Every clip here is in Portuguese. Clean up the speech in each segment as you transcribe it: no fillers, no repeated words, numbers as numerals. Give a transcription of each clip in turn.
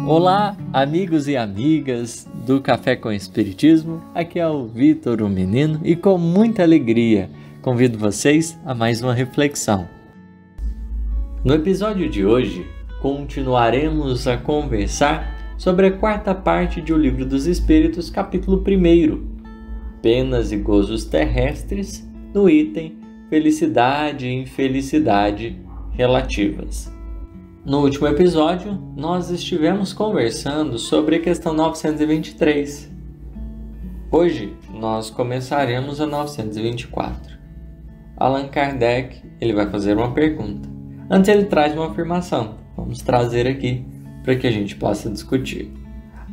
Olá, amigos e amigas do Café com Espiritismo, aqui é o Vitor, o Menino, e com muita alegria convido vocês a mais uma reflexão. No episódio de hoje, continuaremos a conversar sobre a quarta parte de O Livro dos Espíritos, capítulo 1, Penas e Gozos Terrestres, no item Felicidade e Infelicidade Relativas. No último episódio, nós estivemos conversando sobre a questão 923. Hoje, nós começaremos a 924. Allan Kardec, ele vai fazer uma pergunta. Antes ele traz uma afirmação. Vamos trazer aqui para que a gente possa discutir.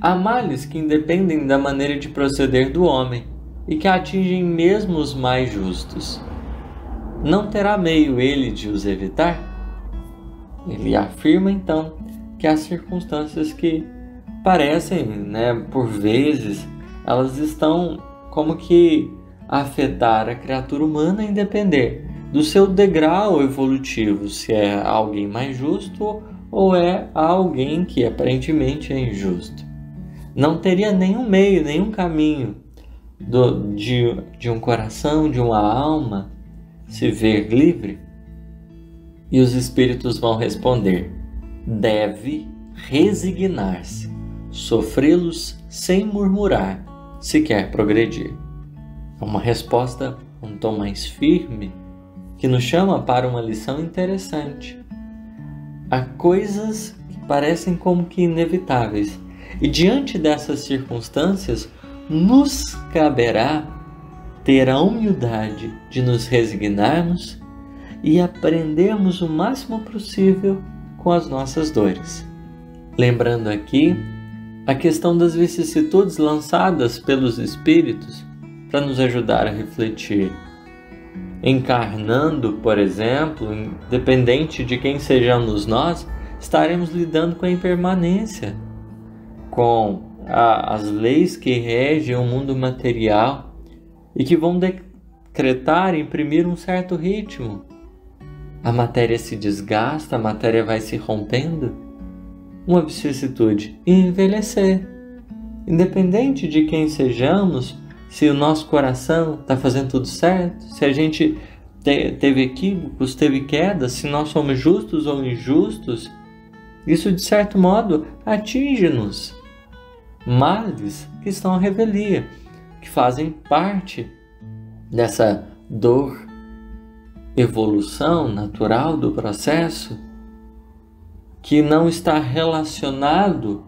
Há males que independem da maneira de proceder do homem e que atingem mesmo os mais justos. Não terá meio ele de os evitar? Ele afirma, então, que há circunstâncias que parecem, por vezes, elas estão como que a afetar a criatura humana em depender do seu degrau evolutivo, se é alguém mais justo ou é alguém que aparentemente é injusto. Não teria nenhum meio, nenhum caminho de um coração, de uma alma, se ver livre? E os espíritos vão responder: deve resignar-se, sofrê-los sem murmurar, se quer progredir. É uma resposta, um tom mais firme, que nos chama para uma lição interessante. Há coisas que parecem como que inevitáveis, e diante dessas circunstâncias, nos caberá ter a humildade de nos resignarmos e aprendermos o máximo possível com as nossas dores. Lembrando aqui a questão das vicissitudes lançadas pelos espíritos para nos ajudar a refletir. Encarnando, por exemplo, independente de quem sejamos nós, estaremos lidando com a impermanência, com as leis que regem o mundo material e que vão decretar, imprimir um certo ritmo. A matéria se desgasta, a matéria vai se rompendo. Uma vicissitude: envelhecer. Independente de quem sejamos, se o nosso coração está fazendo tudo certo, se a gente teve equívocos, teve quedas, se nós somos justos ou injustos, isso de certo modo atinge-nos. Males que estão à revelia, que fazem parte dessa dor, evolução natural do processo, que não está relacionado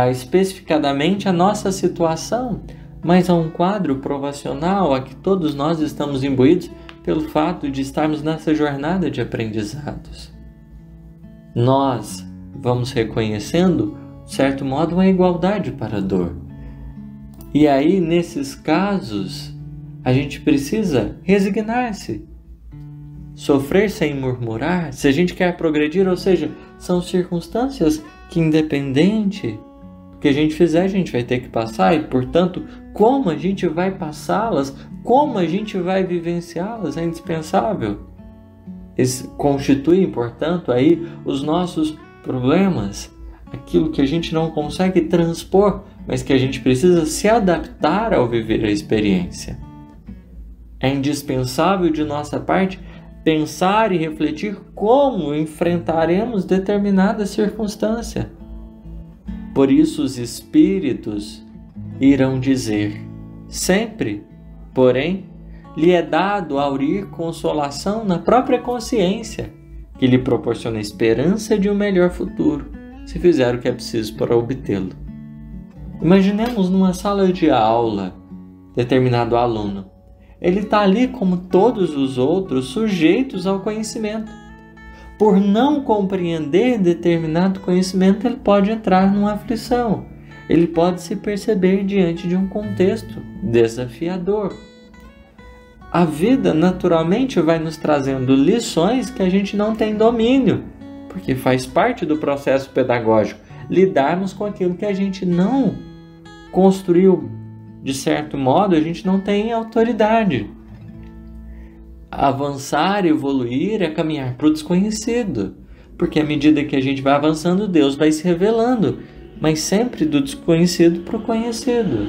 especificadamente à nossa situação, mas a um quadro provacional a que todos nós estamos imbuídos pelo fato de estarmos nessa jornada de aprendizados. Nós vamos reconhecendo, de certo modo, uma igualdade para a dor. E aí, nesses casos, a gente precisa resignar-se, sofrer sem murmurar, se a gente quer progredir, ou seja, são circunstâncias que, independente do que a gente fizer, a gente vai ter que passar, e portanto, como a gente vai passá-las, como a gente vai vivenciá-las, é indispensável. Isso constitui, portanto, aí os nossos problemas, aquilo que a gente não consegue transpor, mas que a gente precisa se adaptar ao viver a experiência. É indispensável de nossa parte pensar e refletir como enfrentaremos determinada circunstância. Por isso os espíritos irão dizer: sempre, porém, lhe é dado aurir consolação na própria consciência, que lhe proporciona esperança de um melhor futuro, se fizer o que é preciso para obtê-lo. Imaginemos numa sala de aula determinado aluno. Ele está ali como todos os outros, sujeitos ao conhecimento. Por não compreender determinado conhecimento, ele pode entrar numa aflição. Ele pode se perceber diante de um contexto desafiador. A vida, naturalmente, vai nos trazendo lições que a gente não tem domínio, porque faz parte do processo pedagógico lidarmos com aquilo que a gente não construiu. De certo modo, a gente não tem autoridade. Avançar, evoluir é caminhar para o desconhecido. Porque à medida que a gente vai avançando, Deus vai se revelando. mas sempre do desconhecido para o conhecido.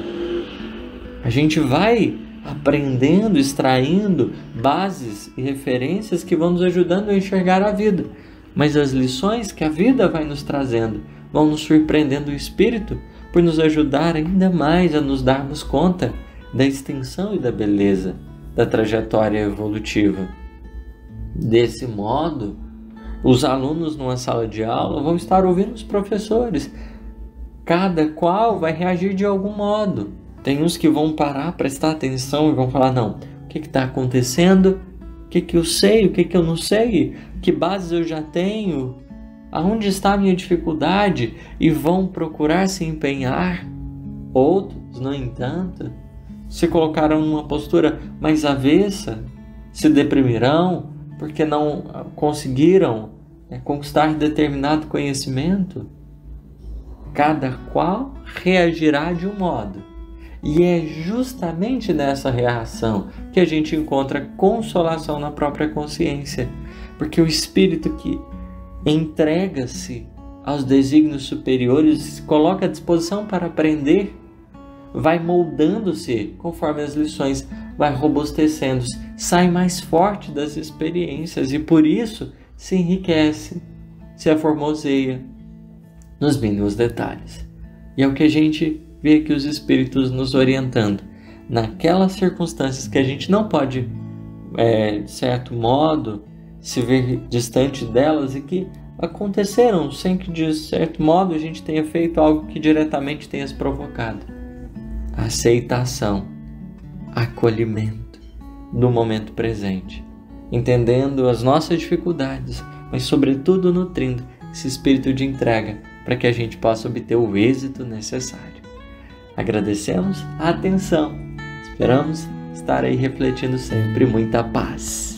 A gente vai aprendendo, extraindo bases e referências que vão nos ajudando a enxergar a vida. Mas as lições que a vida vai nos trazendo vão nos surpreendendo o espírito por nos ajudar ainda mais a nos darmos conta da extensão e da beleza da trajetória evolutiva. Desse modo, os alunos numa sala de aula vão estar ouvindo os professores. Cada qual vai reagir de algum modo. Tem uns que vão parar, prestar atenção e vão falar, não, o que está acontecendo? O que eu sei? O que eu não sei? Que bases eu já tenho? Aonde está a minha dificuldade? E vão procurar se empenhar. Outros, no entanto, se colocarão numa postura mais avessa, se deprimirão porque não conseguiram conquistar determinado conhecimento. Cada qual reagirá de um modo. E é justamente nessa reação que a gente encontra consolação na própria consciência. Porque o espírito que entrega-se aos desígnios superiores, se coloca à disposição para aprender, vai moldando-se conforme as lições, vai robustecendo-se, sai mais forte das experiências e por isso se enriquece, se aformoseia nos mínimos detalhes. E é o que a gente vê aqui os espíritos nos orientando. Naquelas circunstâncias que a gente não pode, de certo modo, se ver distante delas e que aconteceram sem que, de certo modo, a gente tenha feito algo que diretamente tenha as provocado. Aceitação, acolhimento do momento presente, entendendo as nossas dificuldades, mas sobretudo nutrindo esse espírito de entrega para que a gente possa obter o êxito necessário. Agradecemos a atenção, esperamos estar aí refletindo sempre. Muita paz.